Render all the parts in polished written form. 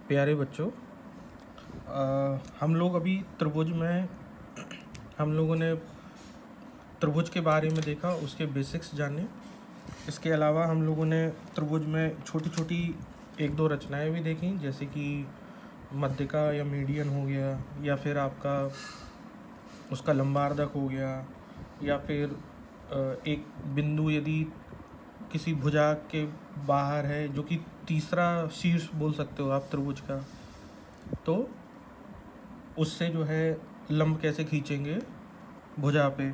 प्यारे बच्चों, हम लोग अभी त्रिभुज में हम लोगों ने त्रिभुज के बारे में देखा, उसके बेसिक्स जाने। इसके अलावा हम लोगों ने त्रिभुज में छोटी छोटी एक दो रचनाएं भी देखी, जैसे कि मध्यिका या मीडियन हो गया, या फिर आपका उसका लंबार्धक हो गया, या फिर एक बिंदु यदि किसी भुजा के बाहर है, जो कि तीसरा शीर्ष बोल सकते हो आप त्रिभुज का, तो उससे जो है लंब कैसे खींचेंगे भुजा पे।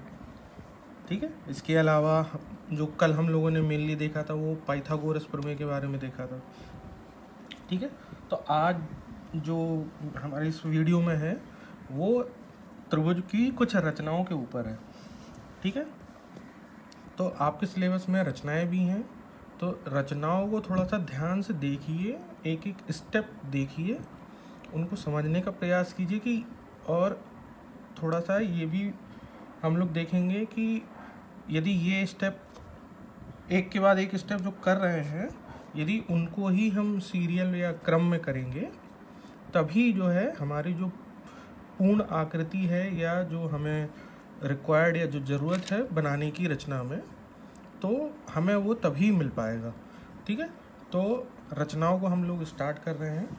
ठीक है। इसके अलावा जो कल हम लोगों ने मेनली देखा था वो पाइथागोरस प्रमेय के बारे में देखा था। ठीक है। तो आज जो हमारे इस वीडियो में है वो त्रिभुज की कुछ रचनाओं के ऊपर है। ठीक है। तो आपके सिलेबस में रचनाएं भी हैं, तो रचनाओं को थोड़ा सा ध्यान से देखिए, एक एक स्टेप देखिए, उनको समझने का प्रयास कीजिए कि, और थोड़ा सा ये भी हम लोग देखेंगे कि यदि ये स्टेप एक के बाद एक स्टेप जो कर रहे हैं, यदि उनको ही हम सीरियल या क्रम में करेंगे, तभी जो है हमारी जो पूर्ण आकृति है या जो हमें रिक्वायर्ड या जो ज़रूरत है बनाने की रचना में, तो हमें वो तभी मिल पाएगा। ठीक है। तो रचनाओं को हम लोग स्टार्ट कर रहे हैं।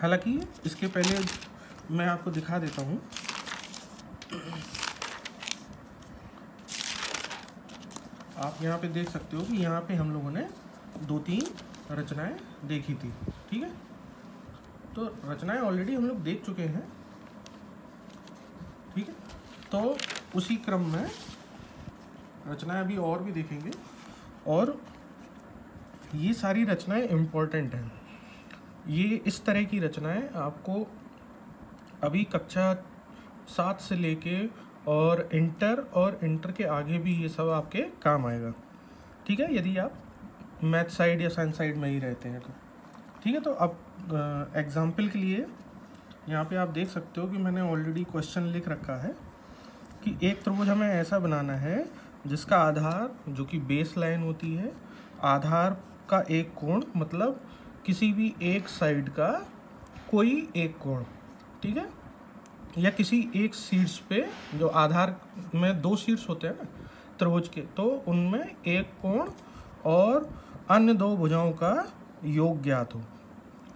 हालांकि इसके पहले मैं आपको दिखा देता हूँ। आप यहाँ पे देख सकते हो कि यहाँ पे हम लोगों ने 2-3 रचनाएं देखी थी। ठीक है। तो रचनाएं ऑलरेडी हम लोग देख चुके हैं। ठीक है। तो उसी क्रम में रचनाएं अभी और भी देखेंगे, और ये सारी रचनाएं इम्पोर्टेंट हैं। ये इस तरह की रचनाएं आपको अभी कक्षा 7 से लेके और इंटर के आगे भी ये सब आपके काम आएगा। ठीक है। यदि आप मैथ साइड या साइंस साइड में ही रहते हैं तो। ठीक है। तो अब एग्जाम्पल के लिए यहाँ पे आप देख सकते हो कि मैंने ऑलरेडी क्वेश्चन लिख रखा है कि एक त्रिभुज हमें ऐसा बनाना है जिसका आधार, जो कि बेस लाइन होती है, आधार का एक कोण, मतलब किसी भी एक साइड का कोई एक कोण। ठीक है। या किसी एक शीर्ष पे, जो आधार में 2 शीर्ष होते हैं ना त्रिभुज के, तो उनमें एक कोण और अन्य 2 भुजाओं का योग ज्ञात हो।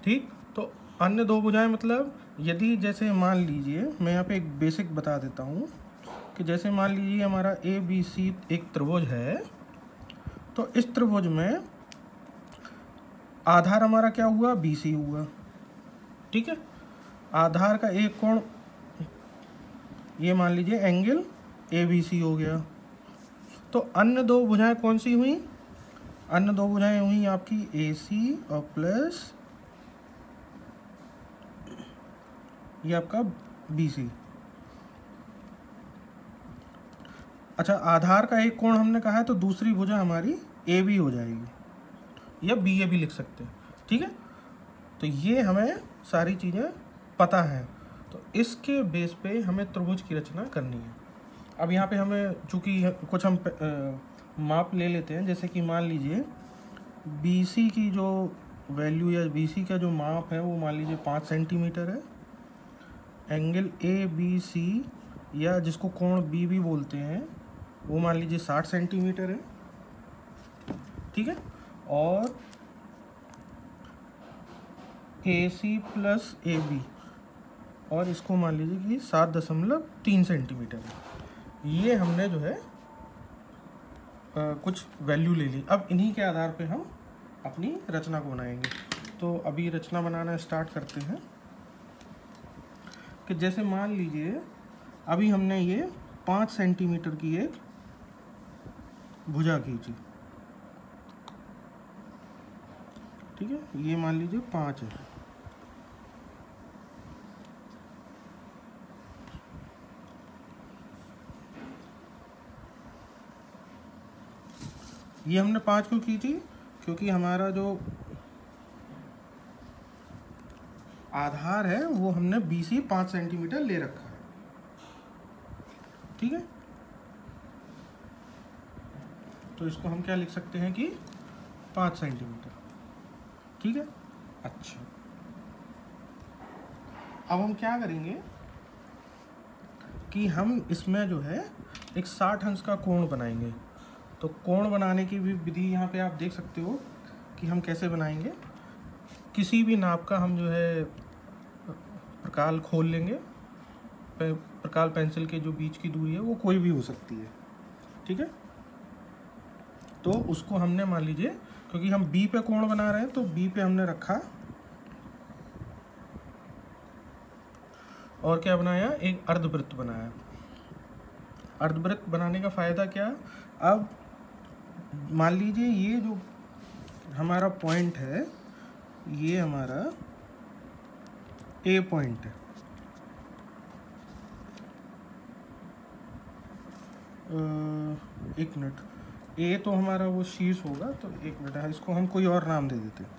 ठीक। तो अन्य 2 भुजाएं मतलब, यदि जैसे मान लीजिए, मैं यहाँ पे एक बेसिक बता देता हूँ कि जैसे मान लीजिए हमारा ABC एक त्रिभुज है, तो इस त्रिभुज में आधार हमारा क्या हुआ, BC हुआ। ठीक है। आधार का एक कोण, ये मान लीजिए एंगल ABC हो गया। तो अन्य 2 भुजाएं कौन सी हुई, अन्य 2 भुजाएं हुई आपकी AC और प्लस ये आपका BC। अच्छा, आधार का एक कोण हमने कहा है, तो दूसरी भुजा हमारी AB हो जाएगी, या BA भी लिख सकते हैं। ठीक है। तो ये हमें सारी चीज़ें पता हैं, तो इसके बेस पे हमें त्रिभुज की रचना करनी है। अब यहाँ पे हमें चूँकि कुछ हम माप ले लेते हैं, जैसे कि मान लीजिए BC की जो वैल्यू या BC का जो माप है वो मान लीजिए 5 सेंटीमीटर है। एंगल ABC, या जिसको कोण B भी बोलते हैं, वो मान लीजिए 60 सेंटीमीटर है। ठीक है। और AC प्लस AB, और इसको मान लीजिए कि 7.3 सेंटीमीटर है। ये हमने जो है कुछ वैल्यू ले ली। अब इन्हीं के आधार पे हम अपनी रचना को बनाएंगे। तो अभी रचना बनाना स्टार्ट करते हैं। कि जैसे मान लीजिए अभी हमने ये 5 सेंटीमीटर की एक भुजा खींची। ठीक है। ये मान लीजिए 5 है। ये हमने 5 क्यों खींची, क्योंकि हमारा जो आधार है वो हमने BC 5 सेंटीमीटर ले रखा है। ठीक है। तो इसको हम क्या लिख सकते हैं कि 5 सेंटीमीटर। ठीक है। अच्छा, अब हम क्या करेंगे कि हम इसमें जो है एक 60 अंश का कोण बनाएंगे। तो कोण बनाने की भी विधि यहाँ पे आप देख सकते हो कि हम कैसे बनाएंगे। किसी भी नाप का हम जो है प्रकाल खोल लेंगे। प्रकाल पेंसिल के जो बीच की दूरी है वो कोई भी हो सकती है, ठीक है। तो उसको हमने मान लीजिए, क्योंकि हम बी पे कोण बना रहे हैं तो बी पे हमने रखा और क्या बनाया, एक अर्धवृत्त बनाया। अर्धवृत्त बनाने का फ़ायदा क्या, अब मान लीजिए ये जो हमारा पॉइंट है ये हमारा ए पॉइंट है। एक मिनट, ए तो हमारा वो शीर्ष होगा, तो एक मिनट है, इसको हम कोई और नाम दे देते हैं,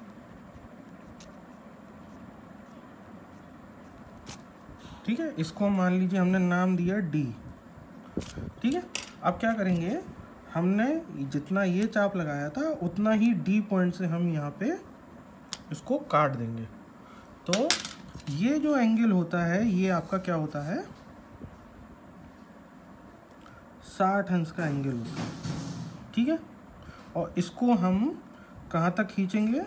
ठीक है। इसको मान लीजिए हमने नाम दिया डी, ठीक है। अब क्या करेंगे, हमने जितना ये चाप लगाया था उतना ही डी पॉइंट से हम यहाँ पे इसको काट देंगे। तो ये जो एंगल होता है ये आपका क्या होता है, 60 अंश का एंगल होता है, ठीक है। और इसको हम कहाँ तक खींचेंगे,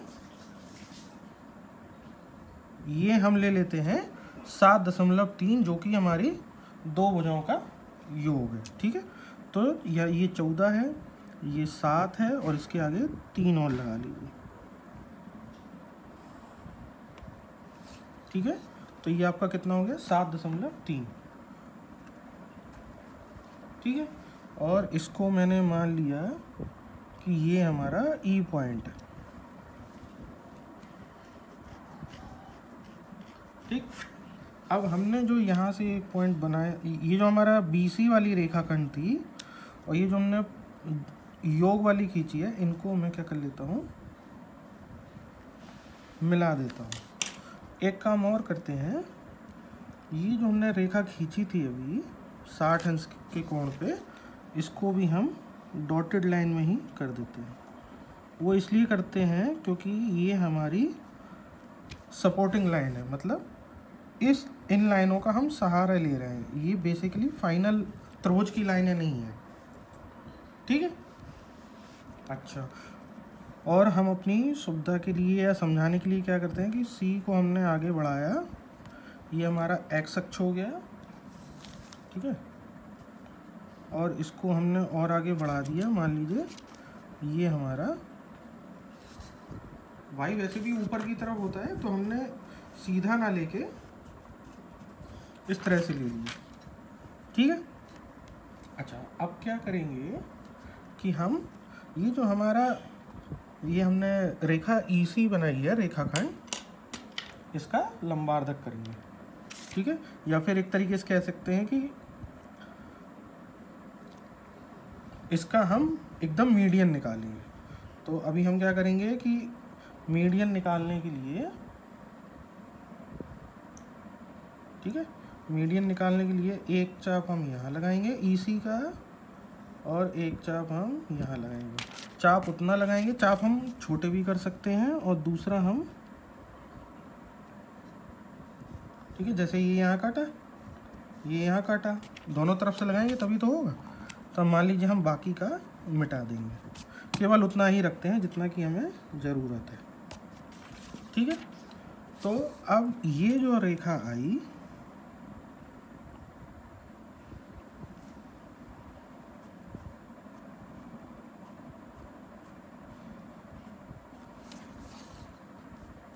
ये हम ले लेते हैं 7.3, जो कि हमारी दो भुजाओं का योग है, ठीक है। तो ये 14 है, ये 7 है और इसके आगे 3 और लगा लीजिए, ठीक है। तो ये आपका कितना हो गया, 7.3, ठीक है। और इसको मैंने मान लिया कि ये हमारा ई पॉइंट है, ठीक। अब हमने जो यहाँ से एक पॉइंट बनाया, ये जो हमारा बीसी वाली रेखाखंड थी और ये जो हमने योग वाली खींची है, इनको मैं क्या कर लेता हूँ, मिला देता हूँ। एक काम और करते हैं, ये जो हमने रेखा खींची थी अभी 60 अंश के कोण पे, इसको भी हम डॉटेड लाइन में ही कर देते हैं। वो इसलिए करते हैं क्योंकि ये हमारी सपोर्टिंग लाइन है, मतलब इन लाइनों का हम सहारा ले रहे हैं। ये बेसिकली फाइनल त्रिभुज की लाइनें नहीं है, ठीक है। अच्छा, और हम अपनी सुविधा के लिए या समझाने के लिए क्या करते हैं कि सी को हमने आगे बढ़ाया, ये हमारा एक्स अक्ष हो गया, ठीक है। और इसको हमने और आगे बढ़ा दिया, मान लीजिए ये हमारा वाई वैसे भी ऊपर की तरफ होता है, तो हमने सीधा ना लेके इस तरह से ले लिया, ठीक है। अच्छा, अब क्या करेंगे कि हम ये जो हमारा ये हमने रेखा ईसी बनाई है रेखाखंड, इसका लंबार्धक करेंगे, ठीक है। या फिर एक तरीके से कह सकते हैं कि इसका हम एकदम मीडियन निकालेंगे। तो अभी हम क्या करेंगे कि मीडियन निकालने के लिए, ठीक है, मीडियन निकालने के लिए एक चाप हम यहाँ लगाएंगे ईसी का और एक चाप हम यहाँ लगाएंगे। चाप उतना लगाएंगे, चाप हम छोटे भी कर सकते हैं और दूसरा हम, ठीक है, जैसे ये यहाँ काटा, ये यहाँ काटा, दोनों तरफ से लगाएंगे तभी तो होगा। तो मान लीजिए हम बाकी का मिटा देंगे, केवल उतना ही रखते हैं जितना कि हमें ज़रूरत है, ठीक है। तो अब ये जो रेखा आई,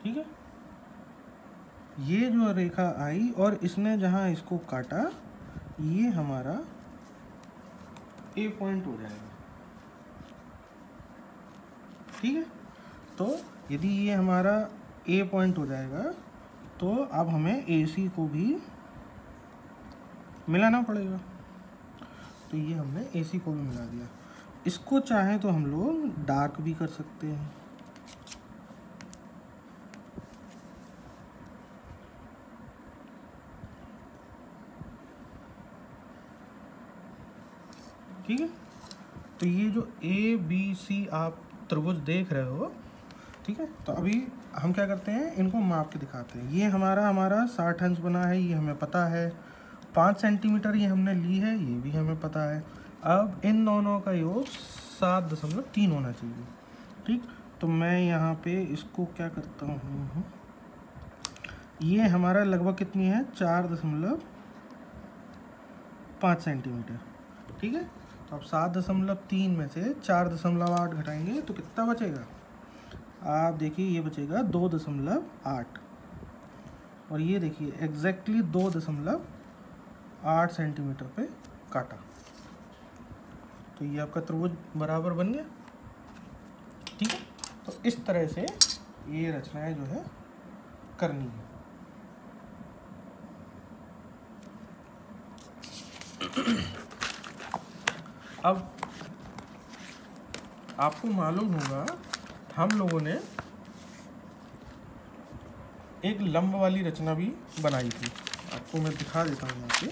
ठीक है, ये जो रेखा आई और इसने जहाँ इसको काटा, ये हमारा ए पॉइंट हो जाएगा, ठीक है। तो यदि ये हमारा ए पॉइंट हो जाएगा तो अब हमें ए सी को भी मिलाना पड़ेगा। तो ये हमने ए सी को भी मिला दिया। इसको चाहे तो हम लोग डार्क भी कर सकते हैं, ठीक है। तो ये जो ए बी सी आप त्रिभुज देख रहे हो, ठीक है। तो अभी हम क्या करते हैं, इनको माप के दिखाते हैं। ये हमारा 60 अंश बना है, ये हमें पता है। 5 सेंटीमीटर ये हमने ली है, ये भी हमें पता है। अब इन दोनों का योग 7.3 होना चाहिए। ठीक, तो मैं यहाँ पे इसको क्या करता हूँ, ये हमारा लगभग कितनी है, 4.5 सेंटीमीटर। ठीक है, तो अब 7.3 में से 4.8 घटाएंगे तो कितना बचेगा, आप देखिए ये बचेगा 2.8, और ये देखिए एग्जैक्टली 2.8 सेंटीमीटर पे काटा। तो ये आपका त्रिभुज बराबर बन गया। ठीक है, तो इस तरह से ये रचनाएं जो है करनी है। अब आपको मालूम होगा हम लोगों ने एक लंब वाली रचना भी बनाई थी, आपको मैं दिखा देता हूँ यहाँ पे।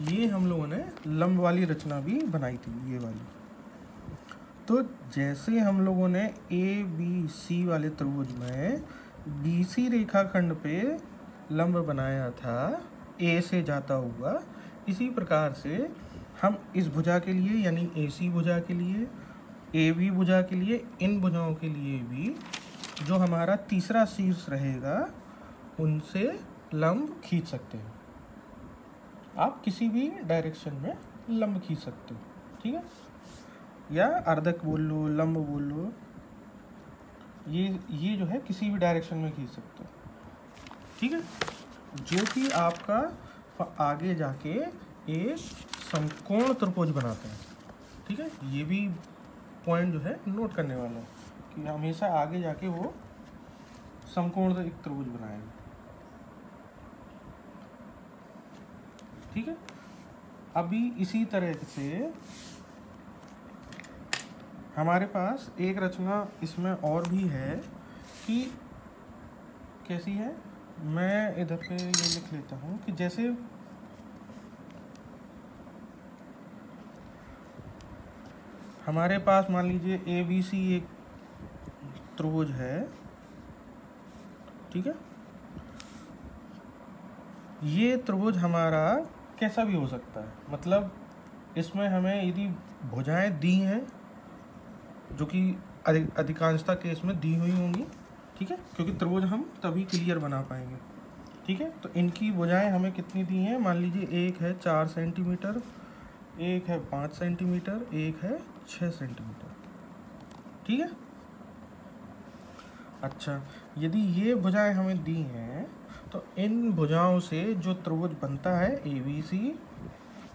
ये हम लोगों ने लंब वाली रचना भी बनाई थी, ये वाली। तो जैसे हम लोगों ने ए बी सी वाले त्रिभुज में BC रेखाखंड पे लंब बनाया था ए से जाता हुआ, इसी प्रकार से हम इस भुजा के लिए यानी AC भुजा के लिए, AB भुजा के लिए, इन भुजाओं के लिए भी जो हमारा तीसरा शीर्ष रहेगा उनसे लंब खींच सकते हैं। आप किसी भी डायरेक्शन में लंब खींच सकते हो। ठीक है, या अर्धक बोल लो, लंब बोल लो, ये जो है किसी भी डायरेक्शन में खींच सकते हो। ठीक है, जो कि आपका आगे जाके एक समकोण त्रिभुज बनाता है। ठीक है, ये भी पॉइंट जो है नोट करने वाला है कि हमेशा आगे जाके वो समकोण एक त्रिभुज बनाएगा। ठीक है, अभी इसी तरह से हमारे पास एक रचना इसमें और भी है कि कैसी है, मैं इधर पे ये लिख लेता हूँ कि जैसे हमारे पास मान लीजिए ABC एक त्रिभुज है। ठीक है, ये त्रिभुज हमारा कैसा भी हो सकता है, मतलब इसमें हमें यदि भुजाएं दी हैं जो कि अधिकांशता केस में दी हुई होंगी। ठीक है, क्योंकि त्रिभुज हम तभी क्लियर बना पाएंगे। ठीक है, तो इनकी भुजाएं हमें कितनी दी हैं, मान लीजिए एक है 4 सेंटीमीटर, एक है 5 सेंटीमीटर, एक है 6 सेंटीमीटर। ठीक है, अच्छा, यदि ये भुजाएं हमें दी हैं तो इन भुजाओं से जो त्रिभुज बनता है ABC,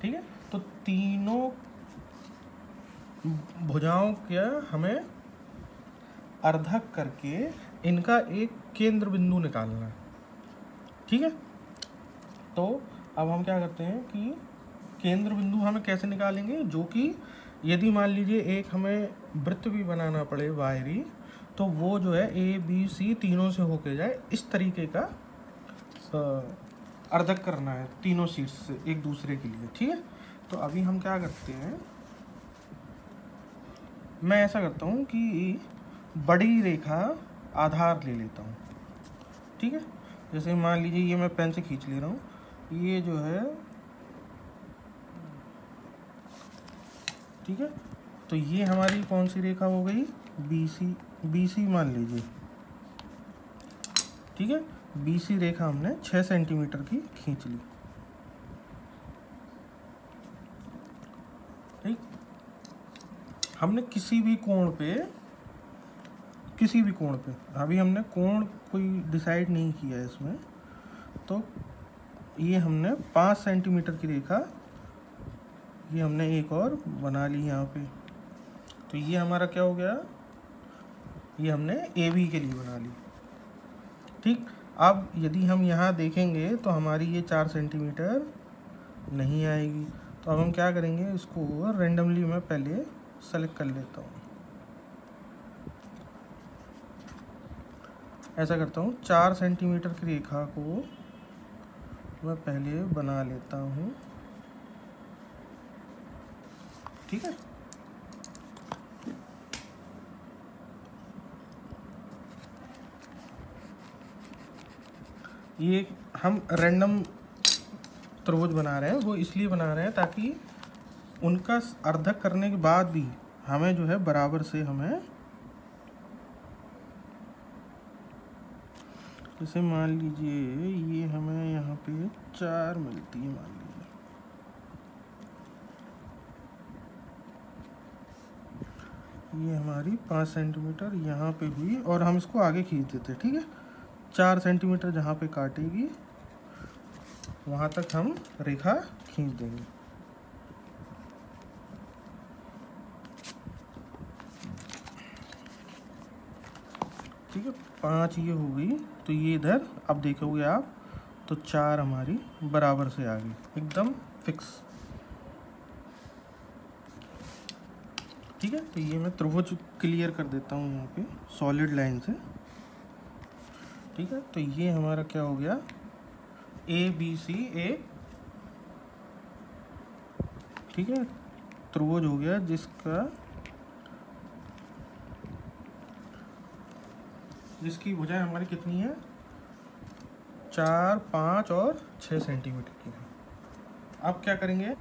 ठीक है, तो तीनों भुजाओं का हमें अर्धक करके इनका एक केंद्र बिंदु निकालना है। ठीक है, तो अब हम क्या करते हैं कि केंद्र बिंदु हमें कैसे निकालेंगे, जो कि यदि मान लीजिए एक हमें वृत्त भी बनाना पड़े बाहरी, तो वो जो है ABC तीनों से होके जाए, इस तरीके का अर्धक करना है तीनों शीर्ष से एक दूसरे के लिए। ठीक है, तो अभी हम क्या करते हैं, मैं ऐसा करता हूँ कि बड़ी रेखा आधार ले लेता हूँ। ठीक है, जैसे मान लीजिए ये मैं पेन से खींच ले रहा हूँ, ये जो है, ठीक है, तो ये हमारी कौन सी रेखा हो गई, BC मान लीजिए। ठीक है, BC रेखा हमने 6 सेंटीमीटर की खींच ली। ठीक, हमने किसी भी कोण पे अभी हमने कोण कोई डिसाइड नहीं किया है इसमें, तो ये हमने 5 सेंटीमीटर की रेखा ये हमने एक और बना ली यहाँ पे। तो ये हमारा क्या हो गया, ये हमने AB के लिए बना ली। ठीक, अब यदि हम यहाँ देखेंगे तो हमारी ये 4 सेंटीमीटर नहीं आएगी। तो अब हम क्या करेंगे, इसको रेंडमली मैं पहले सेलेक्ट कर लेता हूँ। ऐसा करता हूँ, 4 सेंटीमीटर की रेखा को मैं पहले बना लेता हूँ। ठीक है, ये हम रैंडम त्रिभुज बना रहे हैं, वो इसलिए बना रहे हैं ताकि उनका अर्धक करने के बाद भी हमें जो है बराबर से हमें, जैसे मान लीजिए ये हमें यहाँ पे 4 मिलती है, मान लीजिए ये हमारी 5 सेंटीमीटर यहाँ पे हुई और हम इसको आगे खींच देते हैं। ठीक है, 4 सेंटीमीटर जहाँ पे काटेगी वहाँ तक हम रेखा खींच देंगे। ठीक है, 5 ये हो गई, तो ये इधर अब देखोगे आप तो 4 हमारी बराबर से आ गई, एकदम फिक्स। ठीक है, तो ये मैं त्रिभुज क्लियर कर देता हूँ यहाँ पे सॉलिड लाइन से। ठीक है, तो ये हमारा क्या हो गया, ABCA। ठीक है, त्रिभुज हो गया जिसकी भुजाएं हमारी कितनी है, 4, 5 और 6 सेंटीमीटर की है। अब क्या करेंगे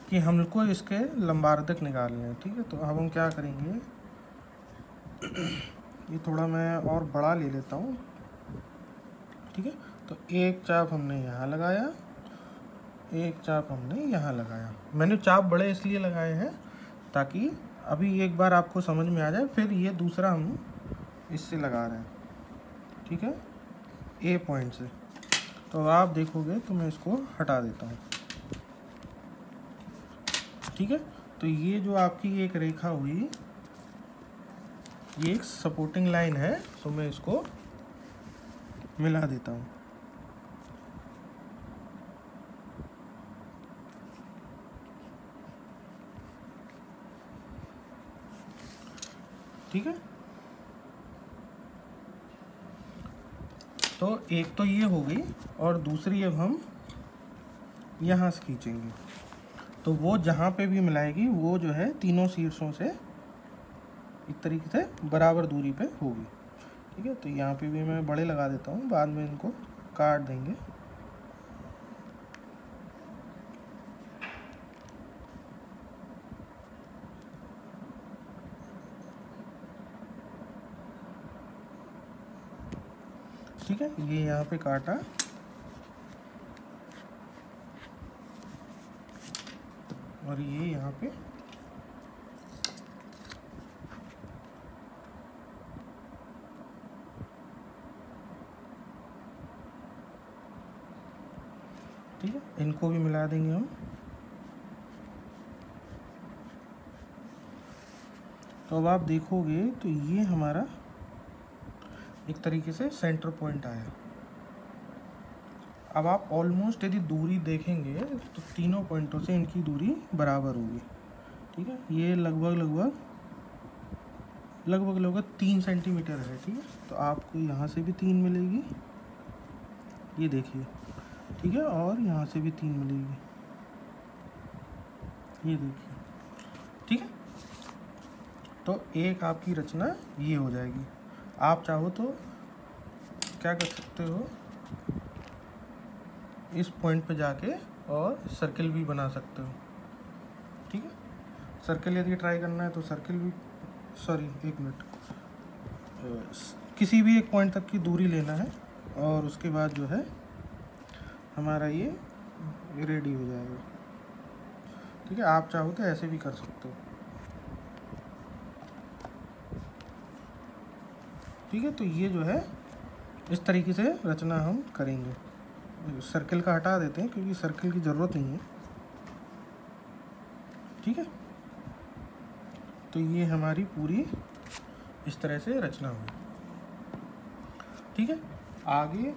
कि हमको इसके लंबार्धक निकालने हैं। ठीक है, तो अब हम क्या करेंगे, ये थोड़ा मैं और बड़ा ले लेता हूँ। ठीक है, तो एक चाप हमने यहाँ लगाया, एक चाप हमने यहाँ लगाया। मैंने चाप बड़े इसलिए लगाए हैं ताकि अभी एक बार आपको समझ में आ जाए, फिर ये दूसरा हम इससे लगा रहे हैं। ठीक है, A पॉइंट से। तो आप देखोगे तो मैं इसको हटा देता हूँ। ठीक है, तो ये जो आपकी एक रेखा हुई, ये एक सपोर्टिंग लाइन है, तो मैं इसको मिला देता हूँ। ठीक है, तो एक तो ये हो गई और दूसरी अब हम यहाँ से खींचेंगे, तो वो जहाँ पे भी मिलाएगी वो जो है तीनों शीर्षों से एक तरीके से बराबर दूरी पे होगी। ठीक है, तो यहाँ पे भी मैं बड़े लगा देता हूँ, बाद में इनको काट देंगे। ठीक है, ये यहाँ पे काटा, और ये यहाँ पे ठीक है, इनको भी मिला देंगे हम। तो अब आप देखोगे तो ये हमारा एक तरीके से सेंटर पॉइंट आया। अब आप ऑलमोस्ट यदि दूरी देखेंगे तो तीनों पॉइंटों से इनकी दूरी बराबर होगी। ठीक है, ये लगभग 3 सेंटीमीटर है। ठीक है, तो आपको यहाँ से भी 3 मिलेगी, ये देखिए। ठीक है, और यहाँ से भी 3 मिलेगी, ये देखिए। ठीक है, तो एक आपकी रचना ये हो जाएगी। आप चाहो तो क्या कर सकते हो, इस पॉइंट पे जाके और सर्किल भी बना सकते हो। ठीक है, सर्किल यदि ट्राई करना है तो सर्किल भी, एक मिनट, किसी भी एक पॉइंट तक की दूरी लेना है और उसके बाद जो है हमारा ये रेडी हो जाएगा। ठीक है, आप चाहो तो ऐसे भी कर सकते हो। ठीक है, तो ये जो है इस तरीके से रचना हम करेंगे। सर्किल का हटा देते हैं क्योंकि सर्किल की ज़रूरत नहीं है। ठीक है, तो ये हमारी पूरी इस तरह से रचना हुई। ठीक है, आगे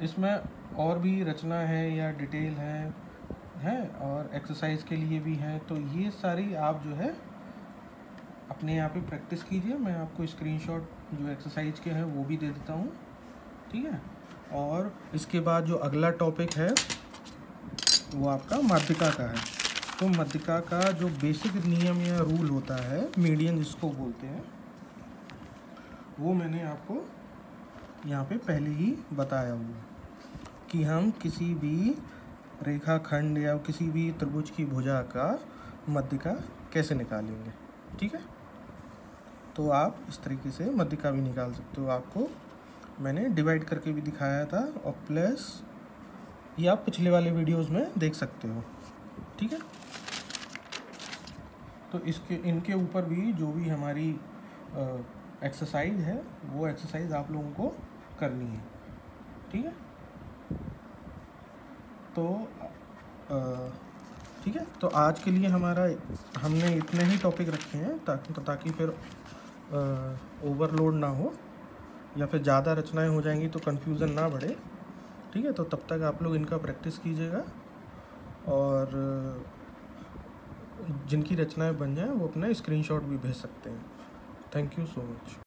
इसमें और भी रचना है या डिटेल है और एक्सरसाइज के लिए भी है, तो ये सारी आप जो है अपने यहाँ पे प्रैक्टिस कीजिए। मैं आपको स्क्रीनशॉट जो एक्सरसाइज के हैं वो भी दे देता हूँ। ठीक है, और इसके बाद जो अगला टॉपिक है वो आपका माध्यिका का है। तो माध्यिका का जो बेसिक नियम या रूल होता है, मीडियन जिसको बोलते हैं, वो मैंने आपको यहाँ पे पहले ही बताया हुआ। कि हम किसी भी रेखाखंड या किसी भी त्रिभुज की भुजा का मध्य का कैसे निकालेंगे। ठीक है, तो आप इस तरीके से मध्य का भी निकाल सकते हो। आपको मैंने डिवाइड करके भी दिखाया था, और प्लस ये आप पिछले वाले वीडियोस में देख सकते हो। ठीक है, तो इनके ऊपर भी जो भी हमारी एक्सरसाइज है वो एक्सरसाइज आप लोगों को करनी है। ठीक है, तो ठीक है, तो आज के लिए हमने इतने ही टॉपिक रखे हैं ताकि फिर ओवरलोड ना हो या फिर ज़्यादा रचनाएं हो जाएंगी तो कन्फ्यूज़न ना बढ़े। ठीक है, तो तब तक आप लोग इनका प्रैक्टिस कीजिएगा, और जिनकी रचनाएं बन जाएं वो अपना स्क्रीनशॉट भी भेज सकते हैं। Thank you so much.